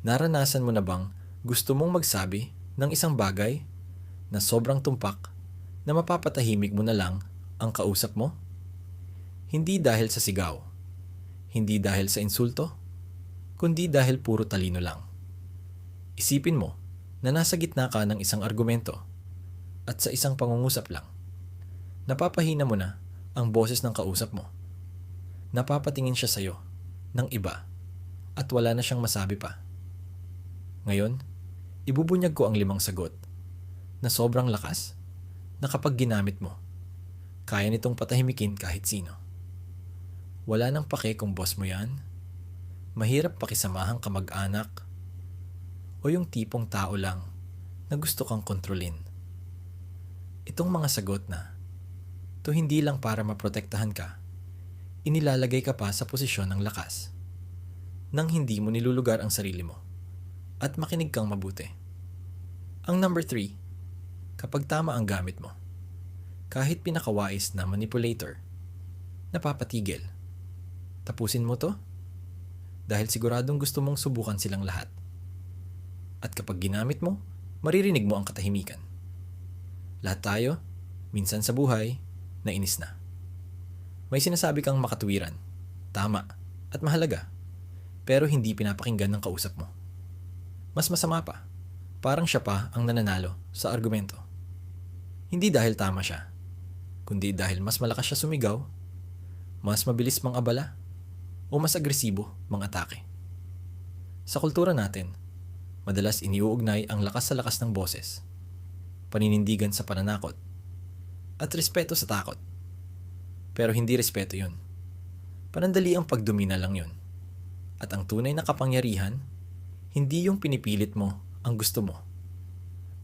Naranasan mo na bang gusto mong magsabi ng isang bagay na sobrang tumpak na mapapatahimik mo na lang ang kausap mo? Hindi dahil sa sigaw, hindi dahil sa insulto, kundi dahil puro talino lang. Isipin mo na nasa gitna ka ng isang argumento at sa isang pangungusap lang. Napapahina mo na ang boses ng kausap mo. Napapatingin siya sa'yo ng iba at wala na siyang masabi pa. Ngayon, ibubunyag ko ang 5 sagot na sobrang lakas na kapag ginamit mo, kaya nitong patahimikin kahit sino. Wala nang pake kung boss mo yan, mahirap pakisamahang kamag-anak, o yung tipong tao lang na gusto kang kontrolin. Itong mga sagot na, to hindi lang para maprotektahan ka, inilalagay ka pa sa posisyon ng lakas, nang hindi mo nilulugar ang sarili mo, at makinig kang mabuti. Ang number 3, kapag tama ang gamit mo, kahit pinakawais na manipulator, napapatigil. Tapusin mo to? Dahil siguradong gusto mong subukan silang lahat. At kapag ginamit mo, maririnig mo ang katahimikan. Lahat tayo, minsan sa buhay, nainis na. May sinasabi kang makatuwiran, tama, at mahalaga, pero hindi pinapakinggan ng kausap mo. Mas masama pa, parang siya pa ang nananalo sa argumento. Hindi dahil tama siya, kundi dahil mas malakas siya sumigaw, mas mabilis mang-abala, o mas agresibo mang-atake. Sa kultura natin, madalas iniuugnay ang lakas sa lakas ng boses, paninindigan sa pananakot, at respeto sa takot. Pero hindi respeto yun. Panandali ang pagdomina lang yun. At ang tunay na kapangyarihan, hindi yung pinipilit mo ang gusto mo,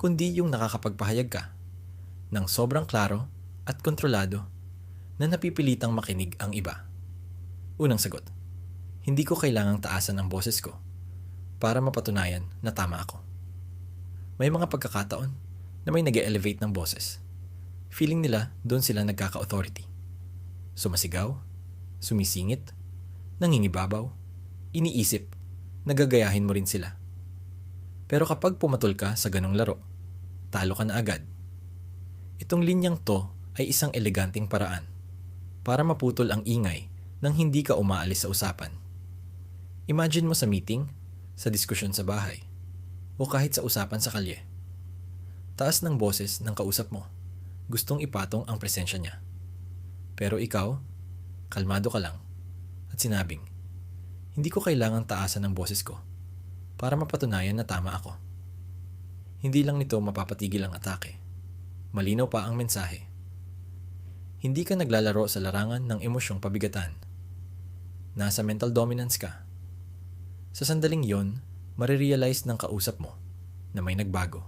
kundi yung nakakapagpahayag ka ng sobrang klaro at kontrolado na napipilitang makinig ang iba. Unang sagot, hindi ko kailangang taasan ang boses ko para mapatunayan na tama ako. May mga pagkakataon na may nag-elevate ng boses. Feeling nila doon sila nagkaka-authority. Sumasigaw, sumisingit, nangingibabaw, iniisip, nagagayahin mo rin sila. Pero kapag pumatol ka sa ganong laro, talo ka na agad. Itong linyang to ay isang eleganteng paraan para maputol ang ingay nang hindi ka umaalis sa usapan. Imagine mo sa meeting, sa diskusyon sa bahay, o kahit sa usapan sa kalye. Taas ng boses ng kausap mo, gustong ipatong ang presensya niya. Pero ikaw, kalmado ka lang, at sinabing, hindi ko kailangang taasan ang boses ko para mapatunayan na tama ako. Hindi lang nito mapapatigil ang atake. Malinaw pa ang mensahe. Hindi ka naglalaro sa larangan ng emosyong pabigatan. Nasa mental dominance ka. Sa sandaling yon, marirealize ng kausap mo na may nagbago.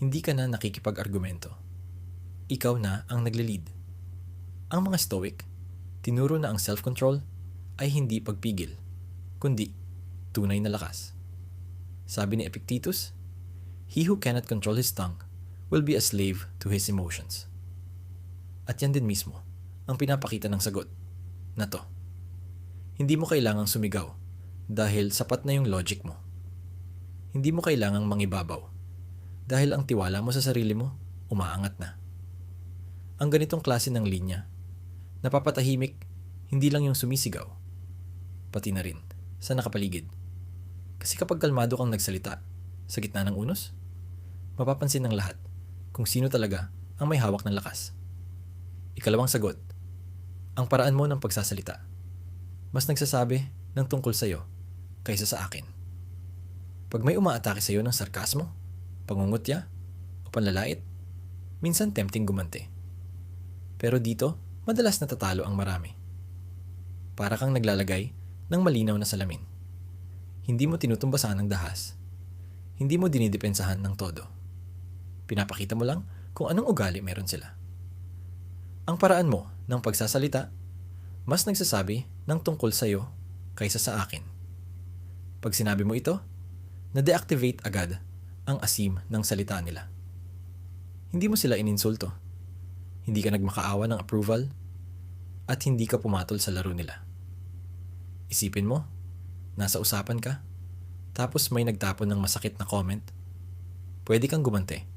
Hindi ka na nakikipag-argumento. Ikaw na ang nagle-lead. Ang mga stoic, tinuro na ang self-control ay hindi pagpigil, kundi tunay na lakas. Sabi ni Epictetus, he who cannot control his tongue will be a slave to his emotions. At yan din mismo ang pinapakita ng sagot na to. Hindi mo kailangang sumigaw dahil sapat na yung logic mo. Hindi mo kailangang mangibabaw dahil ang tiwala mo sa sarili mo umaangat na. Ang ganitong klase ng linya, napapatahimik hindi lang yung sumisigaw, pati na rin sa nakapaligid. Kasi kapag kalmado kang nagsalita sa gitna ng unos, mapapansin ng lahat kung sino talaga ang may hawak ng lakas. Ikalawang sagot, ang paraan mo ng pagsasalita. Mas nagsasabi ng tungkol sa'yo kaysa sa akin. Pag may umaatake sa'yo ng sarkasmo, pangungutya, o panlalait, minsan tempting gumanti. Pero dito, madalas natatalo ang marami. Para kang naglalagay ng malinaw na salamin. Hindi mo tinutumbasan ng dahas. Hindi mo dinidepensahan ng todo. Pinapakita mo lang kung anong ugali meron sila. Ang paraan mo ng pagsasalita, mas nagsasabi ng tungkol sa'yo kaysa sa akin. Pag sinabi mo ito, na-deactivate agad ang asim ng salita nila. Hindi mo sila ininsulto. Hindi ka nagmakaawa ng approval at hindi ka pumatol sa laro nila. Isipin mo, nasa usapan ka, tapos may nagtapon ng masakit na comment, pwede kang gumante.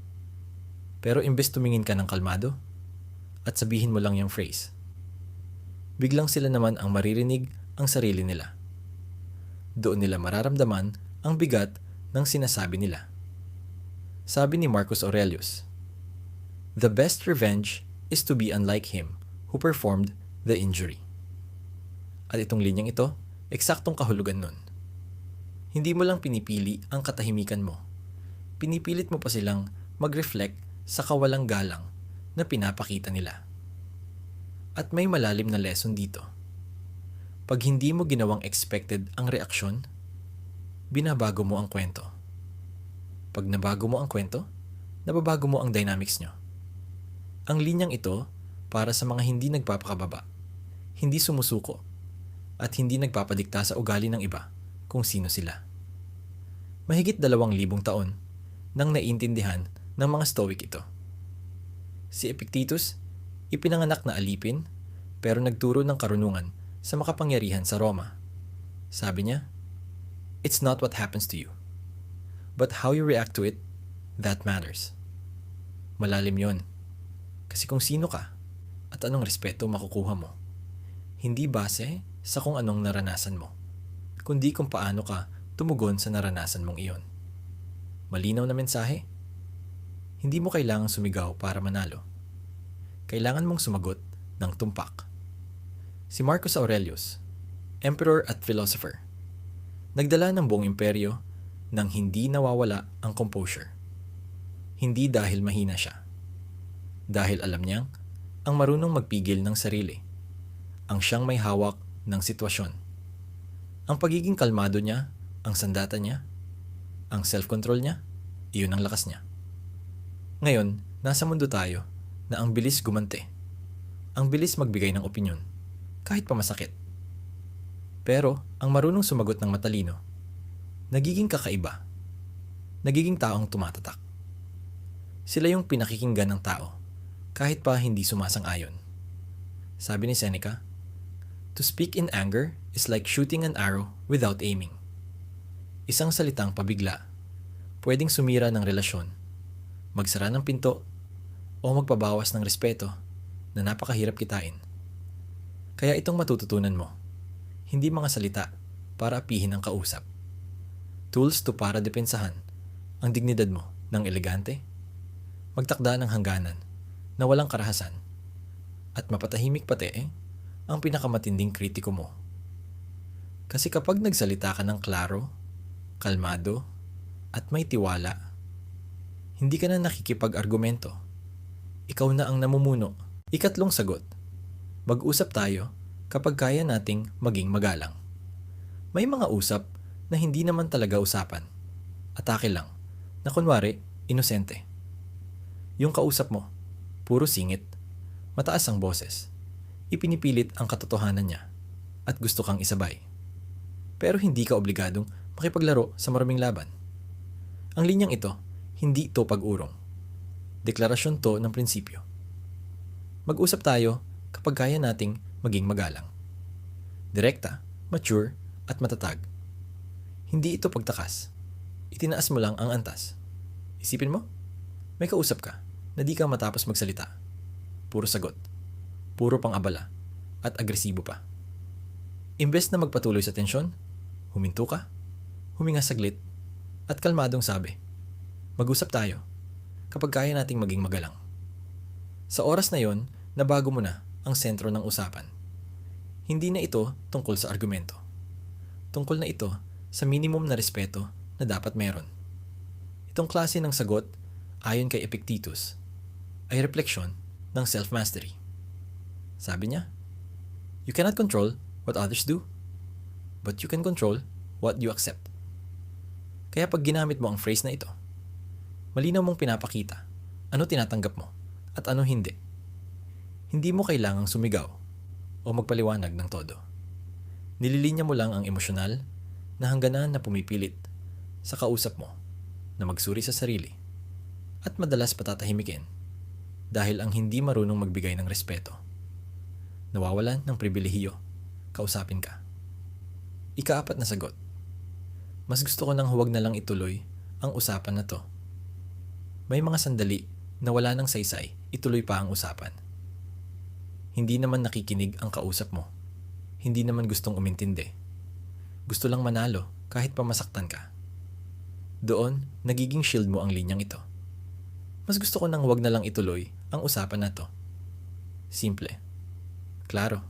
Pero imbes tumingin ka ng kalmado at sabihin mo lang yung phrase, biglang sila naman ang maririnig ang sarili nila. Doon nila mararamdaman ang bigat ng sinasabi nila. Sabi ni Marcus Aurelius, "The best revenge is to be unlike him who performed the injury." At itong linyang ito, eksaktong kahulugan nun. Hindi mo lang pinipili ang katahimikan mo. Pinipilit mo pa silang mag-reflect sa kawalang galang na pinapakita nila. At may malalim na lesson dito. Pag hindi mo ginawang expected ang reaksyon, binabago mo ang kwento. Pag nabago mo ang kwento, nababago mo ang dynamics nyo. Ang linyang ito para sa mga hindi nagpapakababa, hindi sumusuko, at hindi nagpapadikta sa ugali ng iba kung sino sila. Mahigit 2,000 taon nang naiintindihan ng mga Stoic ito. Si Epictetus, ipinanganak na alipin pero nagturo ng karunungan sa makapangyarihan sa Roma. Sabi niya, "It's not what happens to you, but how you react to it, that matters." Malalim yon. Kasi kung sino ka at anong respeto makukuha mo, hindi base sa kung anong naranasan mo, kundi kung paano ka tumugon sa naranasan mong iyon. Malinaw na mensahe? Hindi mo kailangang sumigaw para manalo. Kailangan mong sumagot ng tumpak. Si Marcus Aurelius, emperor at philosopher, nagdala ng buong imperyo nang hindi nawawala ang composure. Hindi dahil mahina siya. Dahil alam niyang ang marunong magpigil ng sarili, ang siyang may hawak ng sitwasyon. Ang pagiging kalmado niya, ang sandata niya, ang self-control niya, iyon ang lakas niya. Ngayon, nasa mundo tayo na ang bilis gumante. Ang bilis magbigay ng opinyon, kahit pa masakit. Pero, ang marunong sumagot ng matalino, nagiging kakaiba. Nagiging taong tumatatak. Sila yung pinakikinggan ng tao, kahit pa hindi sumasang-ayon. Sabi ni Seneca, "To speak in anger is like shooting an arrow without aiming." Isang salitang pabigla, pwedeng sumira ng relasyon, magsara ng pinto, o magpabawas ng respeto na napakahirap kitain. Kaya itong matututunan mo, hindi mga salita para apihin ang kausap. Tools to para depensahan ang dignidad mo ng elegante, magtakda ng hangganan na walang karahasan, at mapatahimik pati ang pinakamatinding kritiko mo. Kasi kapag nagsalita ka ng klaro, kalmado, at may tiwala, hindi ka na nakikipag-argumento. Ikaw na ang namumuno. Ikatlong sagot, mag-usap tayo kapag kaya nating maging magalang. May mga usap na hindi naman talaga usapan. Atake lang, na kunwari, inosente. Yung kausap mo, puro singit, mataas ang boses, ipinipilit ang katotohanan niya, at gusto kang isabay. Pero hindi ka obligadong makipaglaro sa maraming laban. Ang linyang ito, hindi ito pag-urong. Deklarasyon to ng prinsipyo. Mag-usap tayo kapag kaya nating maging magalang. Direkta, mature, at matatag. Hindi ito pagtakas. Itinaas mo lang ang antas. Isipin mo, may kausap ka na di ka matapos magsalita. Puro sagot, puro pang-abala, at agresibo pa. Imbes na magpatuloy sa tensyon, huminto ka, huminga saglit, at kalmadong sabi, mag-usap tayo kapag kaya nating maging magalang. Sa oras na yon, nabago mo na ang sentro ng usapan. Hindi na ito tungkol sa argumento. Tungkol na ito sa minimum na respeto na dapat meron. Itong klase ng sagot, ayon kay Epictetus, ay refleksyon ng self-mastery. Sabi niya, "You cannot control what others do, but you can control what you accept." Kaya pag ginamit mo ang phrase na ito, malinaw mong pinapakita ano tinatanggap mo at ano hindi. Hindi mo kailangang sumigaw o magpaliwanag ng todo. Nililinya mo lang ang emosyonal na hangganan na pumipilit sa kausap mo na magsuri sa sarili at madalas patatahimikin dahil ang hindi marunong magbigay ng respeto. Nawawalan ng pribilehiyo, kausapin ka. Ika-4 na sagot. Mas gusto ko nang huwag na lang ituloy ang usapan na to. May mga sandali na wala nang saysay, ituloy pa ang usapan. Hindi naman nakikinig ang kausap mo. Hindi naman gustong umintindi. Gusto lang manalo kahit pa masaktan ka. Doon, nagiging shield mo ang linyang ito. Mas gusto ko nang huwag na lang ituloy ang usapan na to. Simple. Klaro.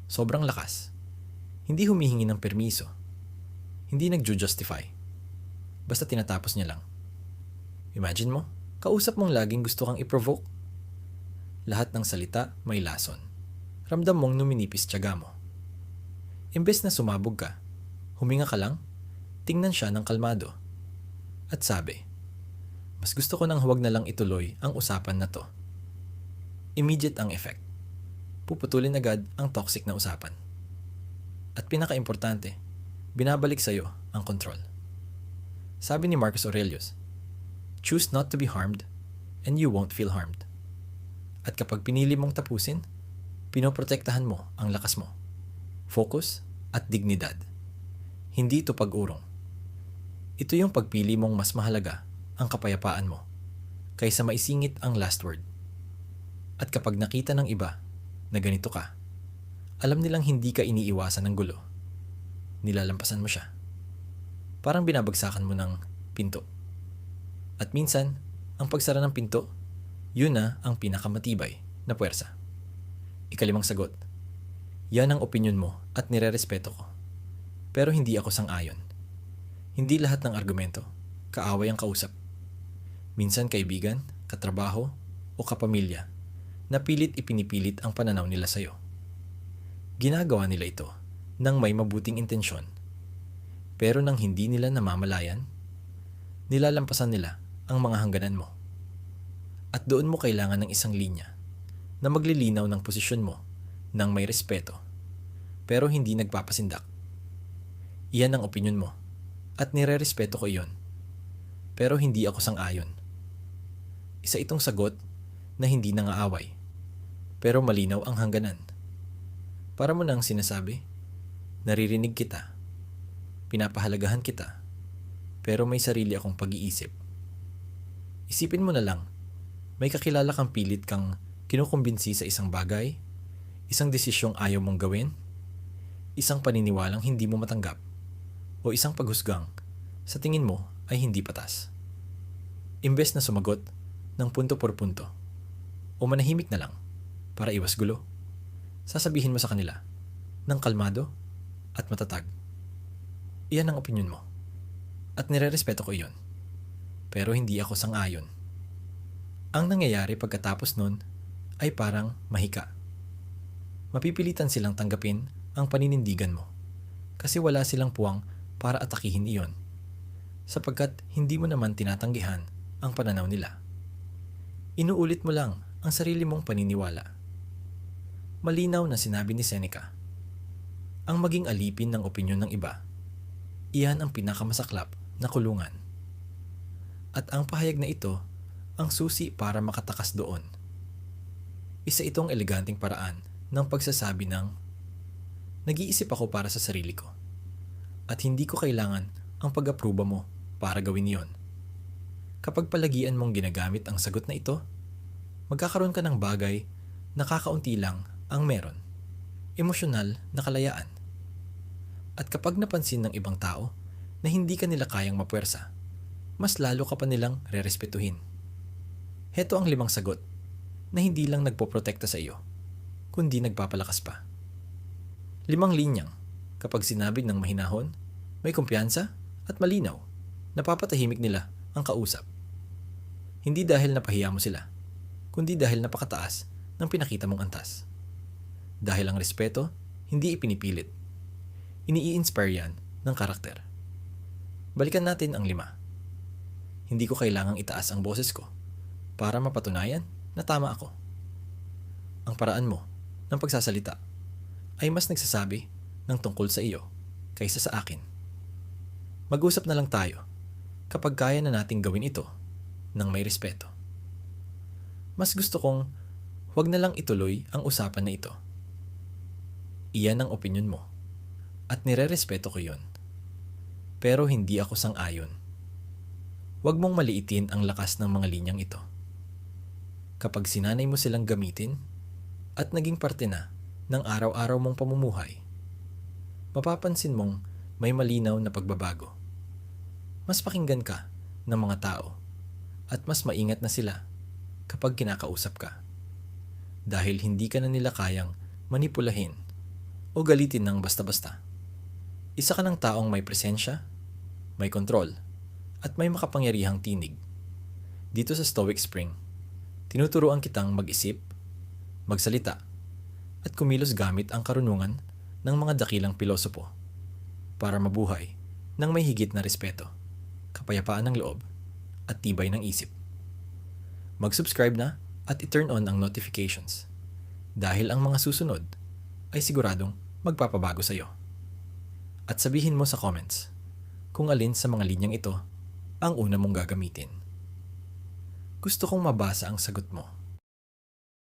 Sobrang lakas. Hindi humihingi ng permiso. Hindi nagjo-justify. Basta tinatapos niya lang. Imagine mo, kausap mong laging gusto kang i-provoke. Lahat ng salita may lason. Ramdam mong numinipis tiyaga mo. Imbes na sumabog ka, huminga ka lang, tingnan siya ng kalmado. At sabi, mas gusto ko nang huwag na lang ituloy ang usapan na to. Immediate ang effect. Puputulin agad ang toxic na usapan. At pinaka-importante, binabalik sa'yo ang control. Sabi ni Marcus Aurelius, choose not to be harmed and you won't feel harmed. At kapag pinili mong tapusin, pinoprotektahan mo ang lakas mo, focus at dignidad. Hindi ito pag-urong. Ito yung pagpili mong mas mahalaga ang kapayapaan mo kaysa maisingit ang last word. At kapag nakita ng iba na ganito ka, alam nilang hindi ka iniiwasan ng gulo. Nilalampasan mo siya. Parang binabagsakan mo ng pinto. At minsan, ang pagsara ng pinto, yun na ang pinakamatibay na puwersa. Ikalimang sagot. Yan ang opinyon mo at nirerespeto ko. Pero hindi ako sang-ayon. Hindi lahat ng argumento, kaaway ang kausap. Minsan kaibigan, katrabaho, o kapamilya na pilit ipinipilit ang pananaw nila sa'yo. Ginagawa nila ito nang may mabuting intensyon. Pero nang hindi nila namamalayan, nilalampasan nila ang mga hangganan mo. At doon mo kailangan ng isang linya na maglilinaw ng posisyon mo nang may respeto, pero hindi nagpapasindak. Iyan ang opinyon mo, at nire-respeto ko iyon. Pero hindi ako sang-ayon. Isa itong sagot na hindi nangaaway, pero malinaw ang hangganan. Para mo nang sinasabi, naririnig kita, pinapahalagahan kita, pero may sarili akong pag-iisip. Isipin mo na lang, may kakilala kang pilit kang kinukumbinsi sa isang bagay, isang desisyong ayaw mong gawin, isang paniniwalang hindi mo matanggap, o isang paghusgang sa tingin mo ay hindi patas. Imbes na sumagot ng punto por punto, o manahimik na lang para iwas gulo, sasabihin mo sa kanila ng kalmado at matatag. Iyan ang opinyon mo, at nirerespeto ko iyon, pero hindi ako sang-ayon. Ang nangyayari pagkatapos nun ay parang mahika. Mapipilitan silang tanggapin ang paninindigan mo kasi wala silang puwang para atakihin iyon sapagkat hindi mo naman tinatanggihan ang pananaw nila. Inuulit mo lang ang sarili mong paniniwala. Malinaw na sinabi ni Seneca, ang maging alipin ng opinyon ng iba, iyan ang pinakamasaklap na kulungan. At ang pahayag na ito ang susi para makatakas doon. Isa itong eleganteng paraan ng pagsasabi ng, nag-iisip ako para sa sarili ko, at hindi ko kailangan ang pag-aproba mo para gawin yon. Kapag palagian mong ginagamit ang sagot na ito, magkakaroon ka ng bagay na kakaunti lang ang meron, emosyonal na kalayaan. At kapag napansin ng ibang tao na hindi ka nila kayang mapuwersa, mas lalo ka pa nilang rerespetuhin. Heto ang 5 sagot na hindi lang nagpoprotekta sa iyo, kundi nagpapalakas pa. 5 linyang kapag sinabi ng mahinahon, may kumpiyansa at malinaw, napapatahimik nila ang kausap. Hindi dahil napahiya mo sila, kundi dahil napakataas ng pinakita mong antas. Dahil ang respeto, hindi ipinipilit. Ini-inspire yan ng karakter. Balikan natin ang 5. Hindi ko kailangang itaas ang boses ko para mapatunayan na tama ako. Ang paraan mo ng pagsasalita ay mas nagsasabi ng tungkol sa iyo kaysa sa akin. Mag-usap na lang tayo kapag kaya na nating gawin ito ng may respeto. Mas gusto kong huwag na lang ituloy ang usapan na ito. Iyan ang opinyon mo at nirerespeto ko yon. Pero hindi ako sang-ayon. Huwag mong maliitin ang lakas ng mga linyang ito. Kapag sinanay mo silang gamitin at naging parte na ng araw-araw mong pamumuhay, mapapansin mong may malinaw na pagbabago. Mas pakinggan ka ng mga tao at mas maingat na sila kapag kinakausap ka. Dahil hindi ka na nila kayang manipulahin o galitin ng basta-basta. Isa ka ng taong may presensya, may kontrol, at may makapangyarihang tinig. Dito sa Stoic Spring, tinuturuan kitang mag-isip, magsalita, at kumilos gamit ang karunungan ng mga dakilang pilosopo para mabuhay ng may higit na respeto, kapayapaan ng loob, at tibay ng isip. Mag-subscribe na at i-turn on ang notifications dahil ang mga susunod ay siguradong magpapabago sa iyo. At sabihin mo sa comments kung alin sa mga linyang ito ang una mong gagamitin. Gusto kong mabasa ang sagot mo.